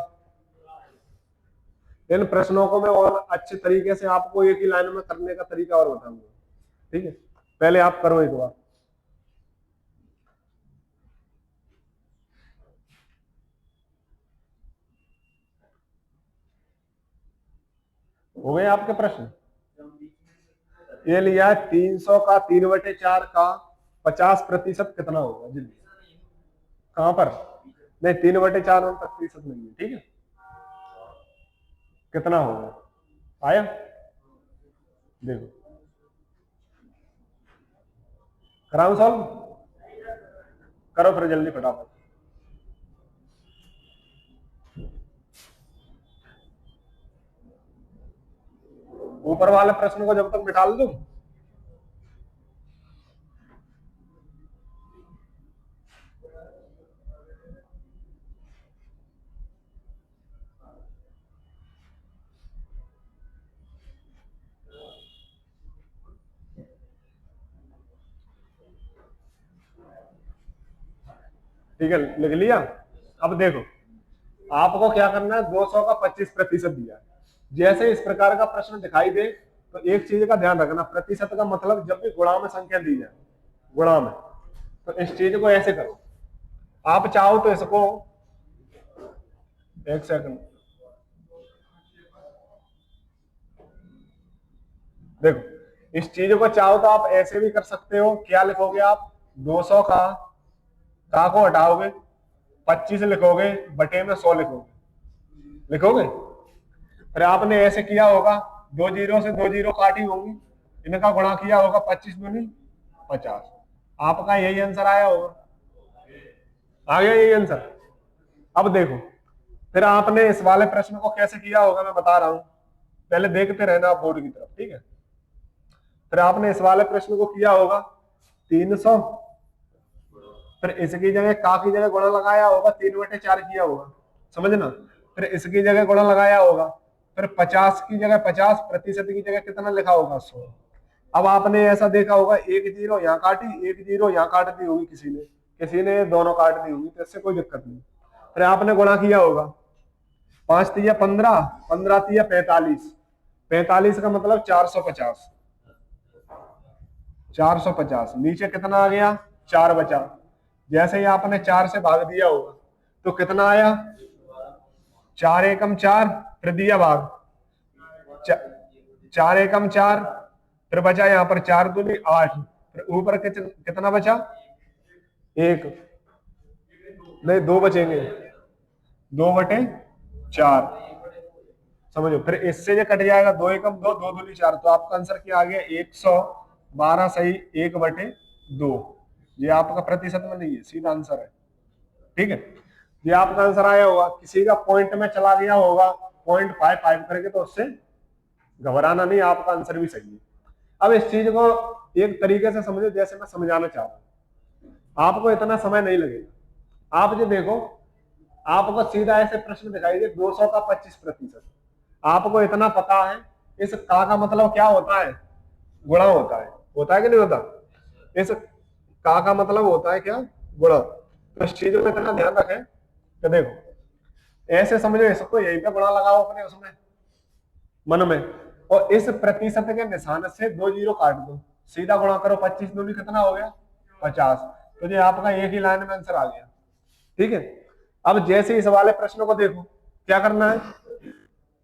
इन प्रश्नों को मैं और अच्छे तरीके से आपको एक ही लाइन में करने का तरीका और बताऊंगा। ठीक है, पहले आप करो एक बार। हो गए आपके प्रश्न? ये लिया 300 का 3/4 का 50% कितना होगा जल्दी? कहां पर? नहीं, 3/4 में 50% नहीं है। ठीक है, कितना होगा? आया? देखो, कराऊं सॉल्व? करो फिर जल्दी फटाफट। ऊपर वाले प्रश्न को जब तक मिटा दूं, ठीक है, लिख लिया। अब देखो, आपको क्या करना है, 200 का 25% दिया है। जैसे इस प्रकार का प्रश्न दिखाई दे तो एक चीज का ध्यान रखना, प्रतिशत का मतलब जब भी गुणा में संख्या दी जाए, गुणा में, तो इस चीज को ऐसे करो। आप चाहो तो इसको, एक सेकंड, देखो इस चीज को चाहो तो आप ऐसे भी कर सकते हो। क्या लिखोगे आप? 200 का को हटाओगे, 25 लिखोगे, बटे में 100 लिखोगे। लिखोगे? फिर आपने ऐसे किया होगा, 2 जीरो से 2 जीरो काटी होंगी, इनका गुणा किया होगा, 25 दूनी 50। आपका यही आंसर आया होगा। आ गया यही आंसर? अब देखो, फिर आपने इस वाले प्रश्न को कैसे किया होगा मैं बता रहा हूं, पहले देखते रहना आप बोर्ड की तरफ। ठीक है, फिर आपने इस वाले प्रश्न को किया होगा 300, फिर इसकी जगह का की जगह गुणा लगाया होगा 3/4 किया होगा, समझना। फिर इसकी जगह गुणा लगाया होगा, फिर 50 की जगह 50% की जगह कितना लिखा होगा 100। अब आपने ऐसा देखा होगा एक जीरो यहाँ काटी, एक जीरो यहाँ काट दी होगी किसी ने दोनों काट दी होगी, तो इससे कोई दिक्कत नहीं। फिर आपने गुणा किया होगा 5 तिया 15, 15 तिया 45, 45 का मतलब 450, 450 नीचे कितना आ गया 4 बचा। जैसे ही आपने 4 से भाग दिया होगा तो कितना आया 4 एकम 4, फिर दिया भाग 4 एकम 4, फिर बचा यहाँ पर 4 दूनी 8, फिर ऊपर कितना बचा 1, नहीं 2 बचेंगे, 2/4, समझो। फिर इससे जो कट जाएगा 2 एकम 2, 2 दूनी 4, तो आपका आंसर क्या आ गया 112 सही 1/2। ये आपका प्रतिशत में नहीं है, सीधा आंसर है, ठीक है। ये आपका आंसर आया होगा। किसी का पॉइंट में चला गया होगा 0.55 करके, तो उससे घबराना नहीं, आपका आंसर भी सही है। अब इस चीज को एक तरीके से समझो जैसे मैं समझाना चाह रहा हूं, आपको इतना समय नहीं लगेगा। आप जो देखो, आपको सीधा ऐसे प्रश्न दिखाई दे 200 का 25%, आपको इतना पता है इस का मतलब क्या होता है, गुणा होता है कि नहीं होता। इस का मतलब होता है क्या, गुणा। तो इस चीज में इतना ध्यान रखें कि देखो ऐसे समझो, इसको यहीं पे गुणा लगाओ अपने उसमें मन में, और इस प्रतिशत के निशान से 2 जीरो काट दो, सीधा गुणा करो, 25 दूनी कितना हो गया 50। तो ये आपका एक ही लाइन में आंसर आ गया, ठीक है। अब जैसे इस वाले प्रश्न को देखो, क्या करना है,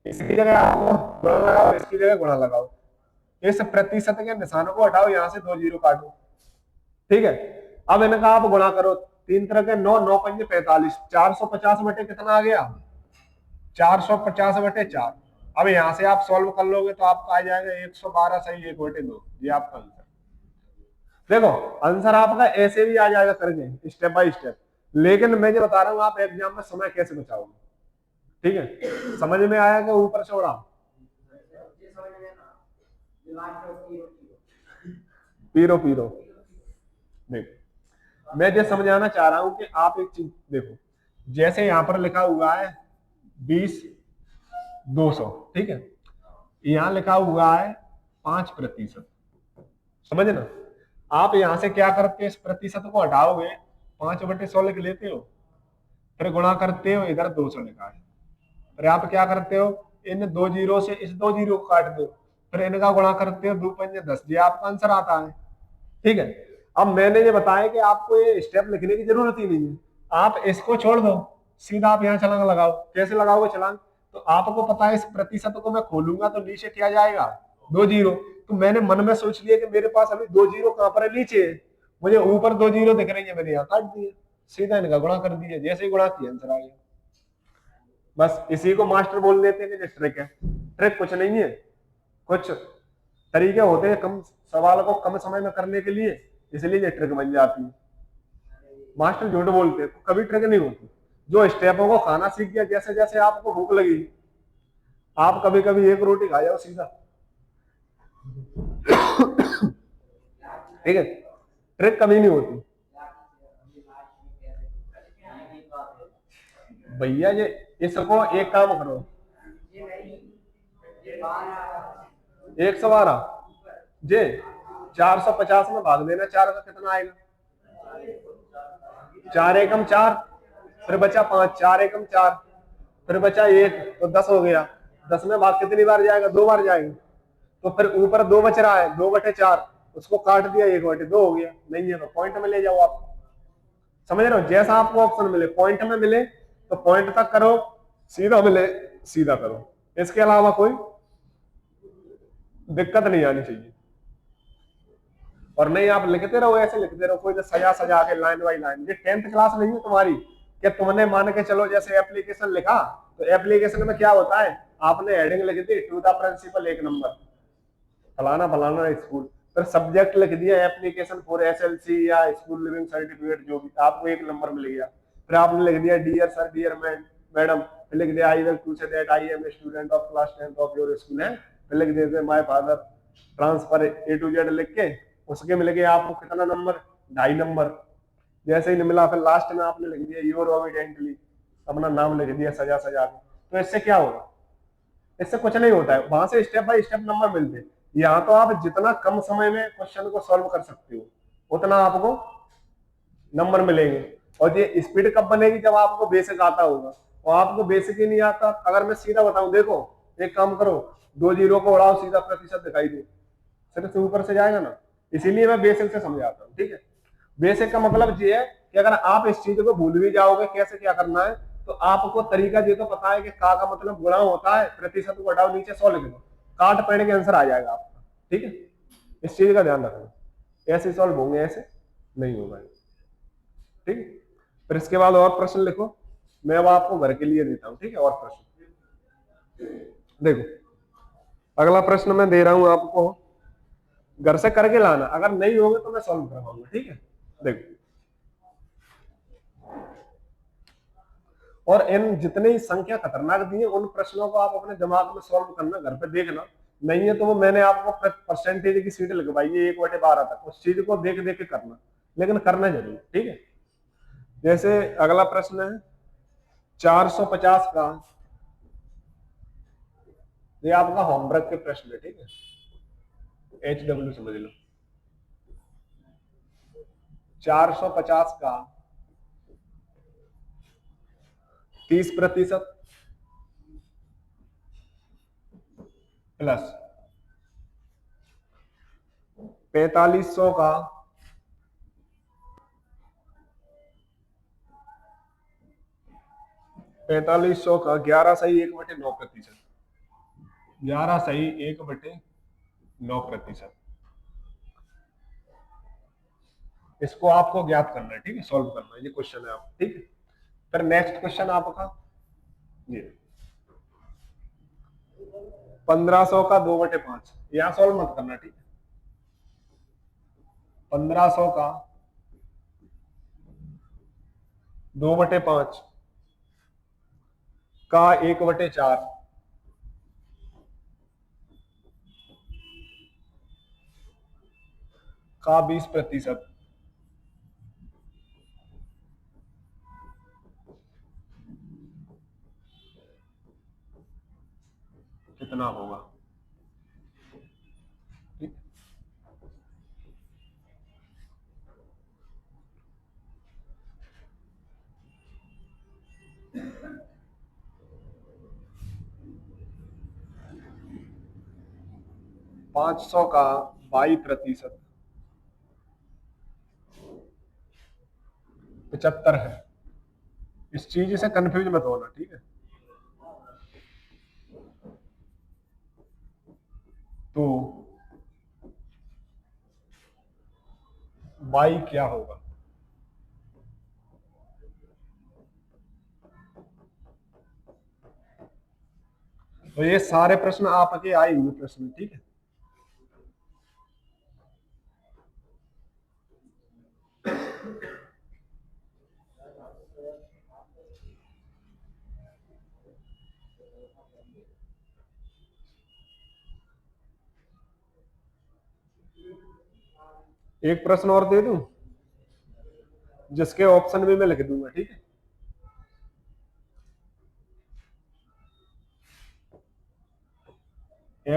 इसकी जगह आपको गुणा लगाओ, इसकी जगह गुणा लगाओ, इस प्रतिशत के निशान को हटाओ, यहां से 2 जीरो काटो, ठीक है। अब इनका आप गुणा करो, 3 तरह के 9, 9 पंजे 45, 450 बटे कितना आ गया 450/4। अब यहां से आप सॉल्व कर लोगे तो आपका आ जाएगा 112 सही 1/2, ये आपका आंसर। देखो आंसर आपका ऐसे भी आ जाएगा करके स्टेप बाय स्टेप, लेकिन मैं जो बता रहा हूं आप एग्जाम में समय कैसे बचाओगे, ठीक है। समझ में आया कि ऊपर से उड़ा, पीरो पीरो। देखो मैं जो समझाना चाह रहा हूं कि आप एक चीज देखो, जैसे यहां पर लिखा हुआ है 20/200, ठीक है, यहां लिखा हुआ है 5%, समझ ना। आप यहां से क्या करते हो, इस प्रतिशत को हटाओगे, 5/100 लिख लेते हो, फिर गुणा करते हो, इधर 200 लिखा है, फिर आप क्या करते हो, इन 2 जीरो से इस 2 जीरो को काट दो, फिर इनका गुणा करते हो, 2 पंजे 10, ये आपका आंसर आता है, ठीक है। अब मैंने ये बताया कि आपको ये स्टेप लिखने की जरूरत ही नहीं है, आप इसको छोड़ दो, सीधा आप यहाँ छलांग लगाओ। कैसे लगाओगे छलांग, तो आपको पता है इस प्रतिशत को मैं खोलूंगा तो नीचे क्या जाएगा 2 जीरो, तो मैंने मन में सोच लिया कि मेरे पास अभी 2 जीरो कहां पर है, नीचे, मुझे ऊपर 2 जीरो दिख रही है, मैंने यहाँ काट दिए, सीधा इनका गुणा कर दिया, जैसे ही गुणा किया आंसर आ गया। बस इसी को मास्टर बोल देते हैं कि ट्रिक है। ट्रिक कुछ नहीं है, कुछ तरीके होते हैं कम सवाल को कम समय में करने के लिए, इसलिए ये ट्रिक बन जाती है। मास्टर झूठ बोलते हैं, कभी ट्रिक नहीं होती। जो स्टेपों को खाना सीख गया, जैसे जैसे आपको भूख लगी, आप कभी कभी 1 रोटी खा जाओ सीधा, ठीक है, ट्रिक कभी नहीं होती भैया। ये इसको एक काम करो, 112 जे 450 में भाग देना, 4 का कितना आएगा 4 एकम 4, फिर बचा 5, 4 एकम 4, फिर बचा 1, तो 10 हो गया। 10 में भाग कितनी बार जाएगा, 2 बार जाएगा, तो फिर ऊपर 2 बच रहा है, 2/4, उसको काट दिया, 1/2 हो गया। नहीं है तो पॉइंट में ले जाओ आप, समझ रहे हो, जैसा आपको ऑप्शन मिले, पॉइंट में मिले तो पॉइंट तक करो, सीधा मिले सीधा करो, इसके अलावा कोई दिक्कत नहीं आनी चाहिए। और नहीं आप लिखते रहो, ऐसे लिखते रहो, कोई तो सजा सजा के लाइन बाई लाइन। ये 10th क्लास नहीं है तुम्हारी कि तुमने मान के चलो जैसे एप्लीकेशन लिखा, तो एप्लीकेशन में क्या होता है, आपने हेडिंग लिख दी टू द प्रिंसिपल 1 नंबर फलाना फलाना स्कूल, फिर सब्जेक्ट लिख दिया एप्लीकेशन फॉर SLC या स्कूल लिविंग सर्टिफिकेट, जो भी आपको 1 नंबर मिल गया। फिर आपने लिख दिया डियर सर डियर मैडम, लिख दिया I will to say that I am a student of class 10th of your school है, फिर लिख देते my father transfer A to Z लिख के उसके मिल गए आपको कितना नंबर, 2.5 नंबर। जैसे ही मिला फिर लास्ट में आपने लिख दिया योर ओबिडेंटली, अपना नाम लिख दिया सजा सजा के। तो इससे क्या होगा, इससे कुछ नहीं होता है, वहां से स्टेप बाय स्टेप नंबर मिलते हैं। यहाँ तो आप जितना कम समय में क्वेश्चन को सॉल्व कर सकते हो उतना आपको नंबर मिलेंगे। और ये स्पीड कब बनेगी, जब आपको बेसिक आता होगा। और आपको बेसिक ही नहीं आता, अगर मैं सीधा बताऊं, देखो एक काम करो, 2 जीरो को उड़ाओ सीधा प्रतिशत दिखाई दे, सिर्फ से ऊपर से जाएगा ना। इसीलिए मैं बेसिक से समझाता हूँ, ठीक है। बेसिक का मतलब ये है कि अगर आप इस चीज को भूल भी जाओगे कैसे क्या करना है, तो आपको तरीका ये तो पता है कि का मतलब गुणा होता है, प्रतिशत को हटाओ नीचे 100 लिख दो, काट पेड़ के आंसर आ जाएगा आपका, ठीक है। इस चीज का ध्यान रखना, ऐसे सॉल्व होंगे, ऐसे नहीं होगा, ठीक है। फिर इसके बाद और प्रश्न लिखो, मैं अब आपको घर के लिए देता हूं, ठीक है। और प्रश्न देखो, अगला प्रश्न मैं दे रहा हूं आपको, घर से करके लाना, अगर नहीं होंगे तो मैं सॉल्व करवाऊंगा, ठीक है। देखो, और इन जितनी संख्या खतरनाक दी है उन प्रश्नों को आप अपने दिमाग में सॉल्व करना, घर पे देखना। नहीं है तो वो मैंने आपको परसेंटेज की सीट लगवाई है 1/12 तक, उस चीज को देख देख के करना, लेकिन करना जरूर, ठीक है। जैसे अगला प्रश्न है 450 का, ये आपका होमवर्क के प्रश्न है, ठीक है, HW समझ लो। 450 का 30% प्लस 4500 का 11 सही 1/9%, 11 सही 1/9%, इसको आपको ज्ञात करना है, ठीक है, सॉल्व करना है, ये क्वेश्चन है आप, ठीक है। फिर नेक्स्ट क्वेश्चन आपका ये 1500 का 2/5, यहां सॉल्व मत करना, ठीक है। 1500 का 2/5 का 1/4 का 20%, कितना होगा, ठीक? 500 का 22%, 75 है। इस चीज से कंफ्यूज मत होना, ठीक है। तो y क्या होगा, तो ये सारे प्रश्न आपके आए हुए प्रश्न, ठीक है। एक प्रश्न और दे दूं जिसके ऑप्शन भी मैं लिख दूंगा, ठीक है।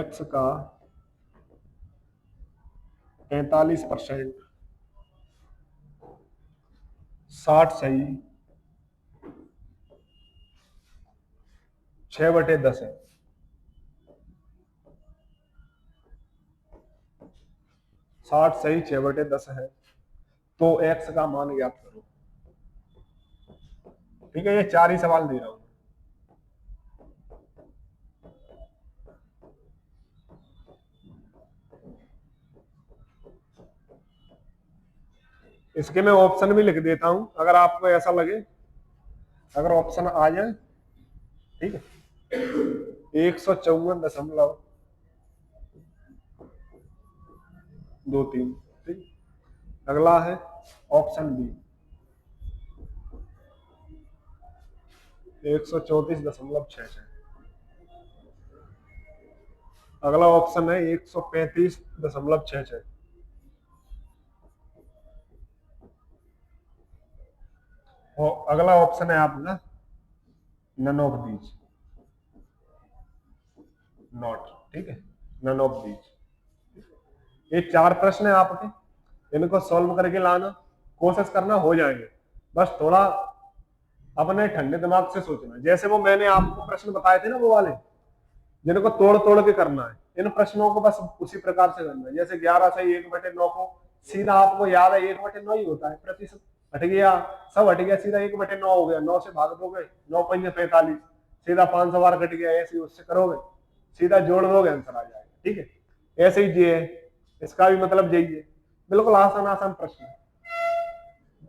x का 45%, 60 सही 6/10 है, 60 सही 6/10 है। तो x का मान ज्ञात करो, ठीक है। ये 4 ही सवाल दे रहा हूं। इसके मैं ऑप्शन भी लिख देता हूं अगर आपको ऐसा लगे, अगर ऑप्शन आ जाए, ठीक है। 154.23, ठीक। अगला है ऑप्शन बी 134.66, अगला ऑप्शन है 135.66। और अगला ऑप्शन है आपका नन ऑफ दीज, नॉट। ठीक है, नन ऑफ दीज। ये 4 प्रश्न है आपके, इनको सॉल्व करके लाना, कोशिश करना हो जाएंगे। बस थोड़ा अपने ठंडे दिमाग से सोचना। जैसे वो मैंने आपको प्रश्न बताए थे ना, वो वाले जिनको तोड़ तोड़ के करना है, इन प्रश्नों को बस उसी प्रकार से करना है। जैसे 11 से 1/9 को सीधा आपको याद है 1/9 ही होता है, प्रतिशत हट गया, सब हट गया, सीधा 1/9 हो गया। 9 से भाग दोगे, 9 पंजे 45, सीधा 500 बार कट गया, ऐसे उससे करोगे, सीधा जोड़ दोगे, आंसर आ जाएगा। ठीक है, ऐसे ही ये है, इसका भी मतलब यही है। बिल्कुल आसान आसान प्रश्न,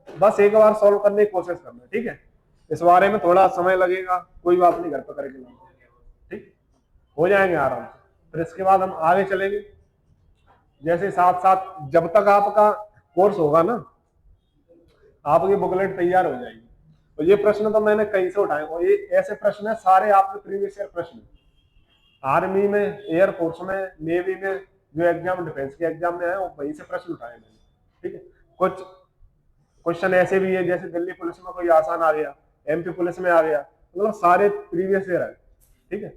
बस एक बार सॉल्व करने की कोशिश करना। ठीक है, इस बारे में थोड़ा समय लगेगा, कोई बात नहीं, घर पर करके लाना। ठीक, हो जाएंगे आराम से। फिर इसके बाद हम आगे चलेंगे। जैसे साथ साथ जब तक आपका कोर्स होगा ना, आपकी बुकलेट तैयार हो जाएगी। तो ये प्रश्न तो मैंने कहीं से उठाए, और ये ऐसे प्रश्न है सारे आपके प्रीवियस ईयर प्रश्न, आर्मी में, एयरफोर्स में, नेवी में, जो एग्जाम डिफेंस के एग्जाम में है, वो वहीं से प्रश्न उठाए मैंने। ठीक है, कुछ क्वेश्चन ऐसे भी है, जैसे दिल्ली पुलिस में कोई आसान आ गया, एमपी पुलिस में आ गया, मतलब सारे प्रीवियस ईयर है। ठीक है,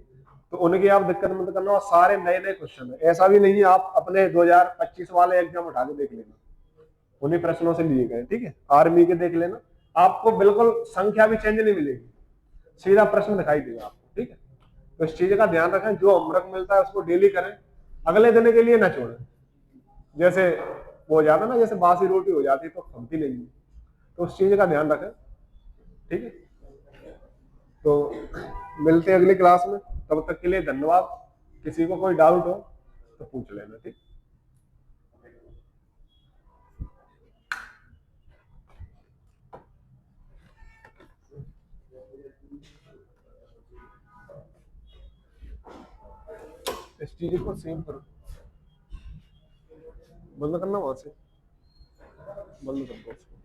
तो उनकी आप दिक्कत मत करना, और सारे नए नए क्वेश्चन है। ऐसा भी नहीं है, आप अपने 2025 वाले एग्जाम उठा के देख लेना, उन्हीं प्रश्नों से लिए गए। ठीक है, आर्मी के देख लेना, आपको बिल्कुल संख्या भी चेंज नहीं मिलेगी, सीधा प्रश्न दिखाई देगा आपको। ठीक है, तो इस चीज का ध्यान रखें, जो होमवर्क मिलता है उसको डेली करें, अगले दिन के लिए ना छोड़ें। जैसे वो हो जाता ना, जैसे बासी रोटी हो जाती तो खमती नहीं है, तो उस चीज का ध्यान रखें। ठीक है, तो मिलते हैं अगली क्लास में, तब तक के लिए धन्यवाद। किसी को कोई डाउट हो तो पूछ लेना। ठीक। इस चीज को सेव करो, बंद करना वहां से, बंद कर दो उसको।